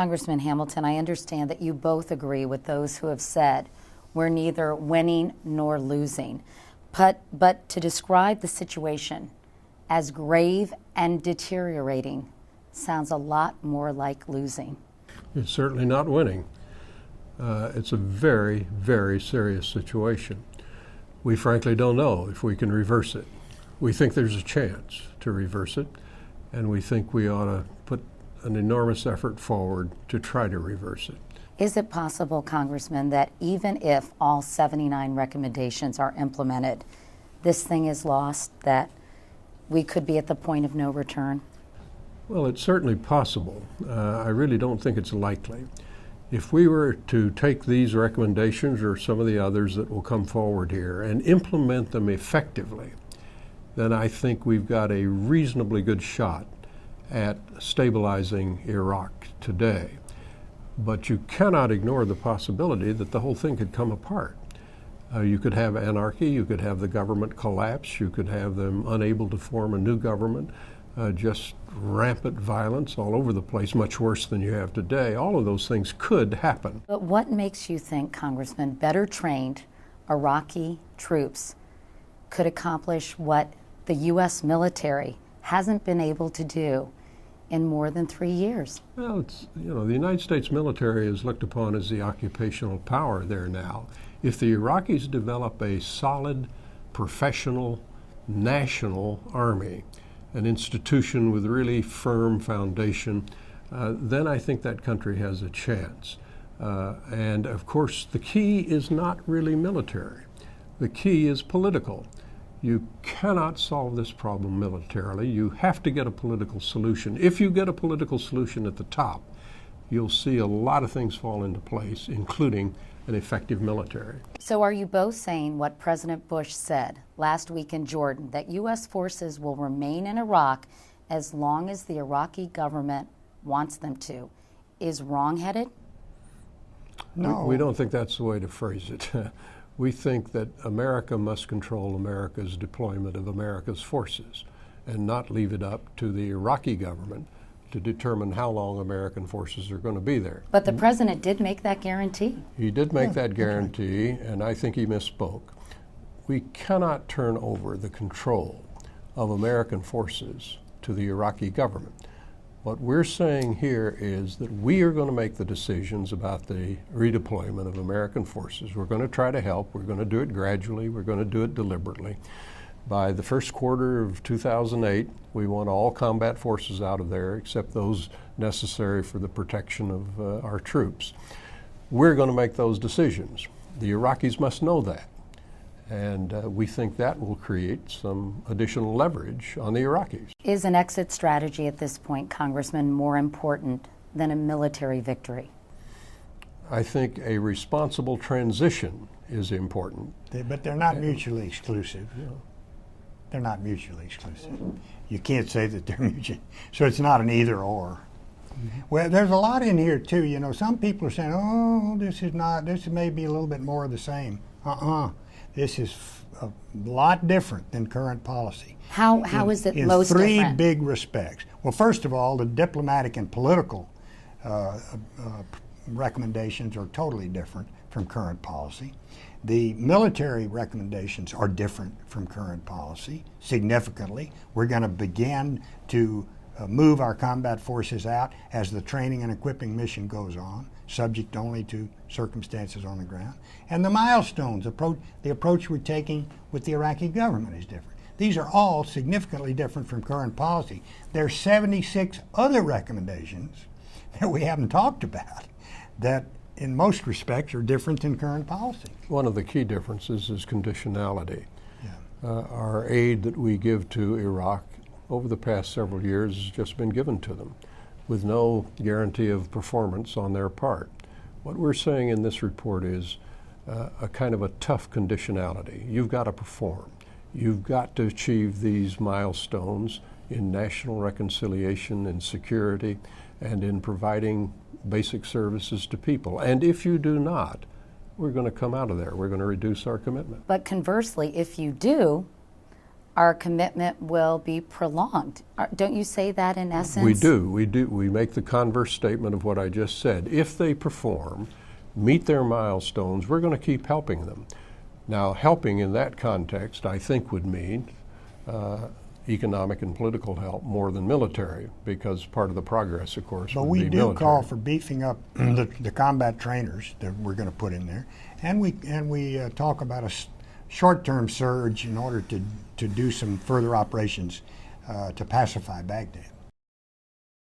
Congressman Hamilton, I understand that you both agree with those who have said we're neither winning nor losing. But to describe the situation as grave and deteriorating sounds a lot more like losing. It's certainly not winning. It's a very, very serious situation. We frankly don't know if we can reverse it. We think there's a chance to reverse it, and we think we ought to put an enormous effort forward to try to reverse it. Is it possible, Congressman, that even if all 79 recommendations are implemented, this thing is lost, that we could be at the point of no return? Well, it's certainly possible. I really don't think it's likely. If we were to take these recommendations or some of the others that will come forward here and implement them effectively, then I think we've got a reasonably good shot at stabilizing Iraq today. But you cannot ignore the possibility that the whole thing could come apart. You could have anarchy, you could have the government collapse, you could have them unable to form a new government, just rampant violence all over the place, much worse than you have today. All of those things could happen. But what makes you think, Congressman, better trained Iraqi troops could accomplish what the U.S. military hasn't been able to do in more than 3 years? Well, the United States military is looked upon as the occupational power there now. If the Iraqis develop a solid, professional, national army, an institution with really firm foundation, then I think that country has a chance. And of course, the key is not really military. The key is political. You cannot solve this problem militarily. You have to get a political solution. If you get a political solution at the top, you'll see a lot of things fall into place, including an effective military. So are you both saying what President Bush said last week in Jordan, that U.S. forces will remain in Iraq as long as the Iraqi government wants them to, is wrong-headed? No. We don't think that's the way to phrase it. We think that America must control America's deployment of America's forces and not leave it up to the Iraqi government to determine how long American forces are going to be there. But the president did make that guarantee. He did make that guarantee, and I think he misspoke. We cannot turn over the control of American forces to the Iraqi government. What we're saying here is that we are going to make the decisions about the redeployment of American forces. We're going to try to help. We're going to do it gradually. We're going to do it deliberately. By the first quarter of 2008, we want all combat forces out of there except those necessary for the protection of our troops. We're going to make those decisions. The Iraqis must know that. And we think that will create some additional leverage on the Iraqis. Is an exit strategy at this point, Congressman, more important than a military victory? I think a responsible transition is important. But they're not mutually exclusive. Yeah. They're not mutually exclusive. You can't say that they're mutually, so it's not an either or. Well, there's a lot in here too. You know, some people are saying, oh, this may be a little bit more of the same. This is a lot different than current policy. How is it most different? In three big respects. Well, first of all, the diplomatic and political recommendations are totally different from current policy. The military recommendations are different from current policy significantly. We're going to begin to move our combat forces out as the training and equipping mission goes on, subject only to circumstances on the ground. And the milestones, the approach we're taking with the Iraqi government is different. These are all significantly different from current policy. There are 76 other recommendations that we haven't talked about that in most respects are different than current policy. One of the key differences is conditionality. Our aid that we give to Iraq over the past several years has just been given to them with no guarantee of performance on their part. What we're saying in this report is a kind of a tough conditionality. You've got to perform. You've got to achieve these milestones in national reconciliation and security and in providing basic services to people. And if you do not, we're going to come out of there. We're going to reduce our commitment. But conversely, if you do, our commitment will be prolonged. Don't you say that in essence? We do. We make the converse statement of what I just said. If they perform, meet their milestones, we're going to keep helping them. Now, helping in that context, I think, would mean economic and political help more than military, because part of the progress, of course, but would we be do military. call for beefing up the combat trainers that we're going to put in there, and we talk about a short-term surge in order to do some further operations to pacify Baghdad.